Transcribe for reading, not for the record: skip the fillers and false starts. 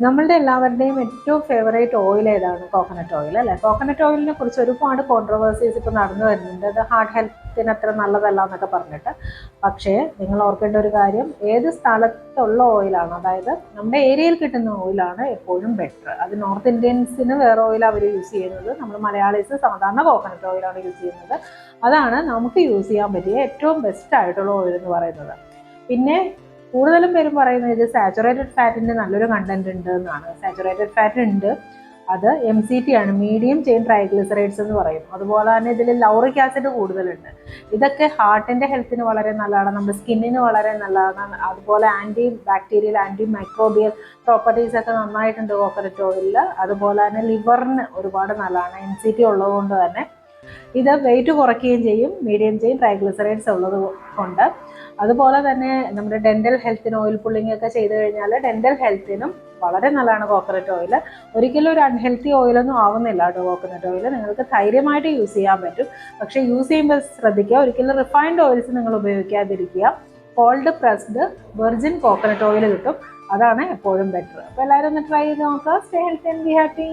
നമ്മളുടെ എല്ലാവരുടെയും ഏറ്റവും ഫേവറേറ്റ് ഓയിൽ ഏതാണ്? കോക്കനട്ട് ഓയിൽ അല്ലേ? കോക്കനട്ട് ഓയിലിനെ കുറിച്ച് ഒരുപാട് കോൺട്രവേഴ്സീസ് ഇപ്പോൾ നടന്നു വരുന്നുണ്ട്. അത് ഹാർട്ട് ഹെൽത്തിന് അത്ര നല്ലതല്ല എന്നൊക്കെ പറഞ്ഞിട്ട്. പക്ഷേ നിങ്ങൾ ഓർക്കേണ്ട ഒരു കാര്യം, ഏത് സ്ഥലത്തുള്ള ഓയിലാണ്, അതായത് നമ്മുടെ ഏരിയയിൽ കിട്ടുന്ന ഓയിലാണ് എപ്പോഴും ബെറ്റർ. അത് നോർത്ത് ഇന്ത്യൻസിന് വേറെ ഓയിൽ അവർ യൂസ് ചെയ്യുന്നത്, നമ്മൾ മലയാളീസ് സാധാരണ കോക്കനട്ട് ഓയിലാണ് യൂസ് ചെയ്യുന്നത്. അതാണ് നമുക്ക് യൂസ് ചെയ്യാൻ പറ്റിയ ഏറ്റവും ബെസ്റ്റ് ആയിട്ടുള്ള ഓയിൽ എന്ന് പറയുന്നത്. പിന്നെ കൂടുതലും പേരും പറയുന്നത് ഇത് സാച്ചുറേറ്റഡ് ഫാറ്റിൻ്റെ നല്ലൊരു കണ്ടന്റ് ഉണ്ട് എന്നാണ്. സാച്ചുറേറ്റഡ് ഫാറ്റ് ഉണ്ട്, അത് MCT ആണ്, മീഡിയം ചെയിൻ ട്രൈഗ്ലിസറൈഡ്സ് എന്ന് പറയും. അതുപോലെ തന്നെ ഇതിൽ ലൗറിക് ആസിഡ് കൂടുതലുണ്ട്. ഇതൊക്കെ ഹാർട്ടിൻ്റെ ഹെൽത്തിന് വളരെ നല്ലതാണ്, നമ്മുടെ സ്കിന്നിന് വളരെ നല്ലതാണ്. അതുപോലെ anti bacterial, anti microbial properties ഒക്കെ നന്നായിട്ടുണ്ട് കോക്കനട്ട് ഓയിലിൽ. അതുപോലെ തന്നെ ലിവറിന് ഒരുപാട് നല്ലതാണ്. MCT ഉള്ളതുകൊണ്ട് തന്നെ ഇത് വെയിറ്റ് കുറയ്ക്കുകയും ചെയ്യും, മീഡിയം ചെയിൻ ട്രൈഗ്ലിസറൈഡ്സ് ഉള്ളത് കൊണ്ട്. അതുപോലെ തന്നെ നമ്മുടെ ഡെന്റൽ ഹെൽത്തിന് ഓയിൽ പുള്ളിങ് ഒക്കെ ചെയ്ത് കഴിഞ്ഞാൽ ഡെന്റൽ ഹെൽത്തിനും വളരെ നല്ലതാണ് കോക്കനട്ട് ഓയിൽ. ഒരിക്കലും ഒരു അൺഹെൽത്തി ഓയിലൊന്നും ആവുന്നില്ല കേട്ടോ കോക്കനട്ട് ഓയിൽ. നിങ്ങൾക്ക് ധൈര്യമായിട്ട് യൂസ് ചെയ്യാൻ പറ്റും. പക്ഷേ യൂസ് ചെയ്യുമ്പോൾ ശ്രദ്ധിക്കുക, ഒരിക്കലും റിഫൈൻഡ് ഓയിൽസ് നിങ്ങൾ ഉപയോഗിക്കാതിരിക്കുക. Cold pressed virgin coconut oil കിട്ടും, അതാണ് എപ്പോഴും ബെറ്റർ. അപ്പോൾ എല്ലാവരും ഒന്ന് ട്രൈ ചെയ്ത് നോക്കുക. Stay healthy and be happy.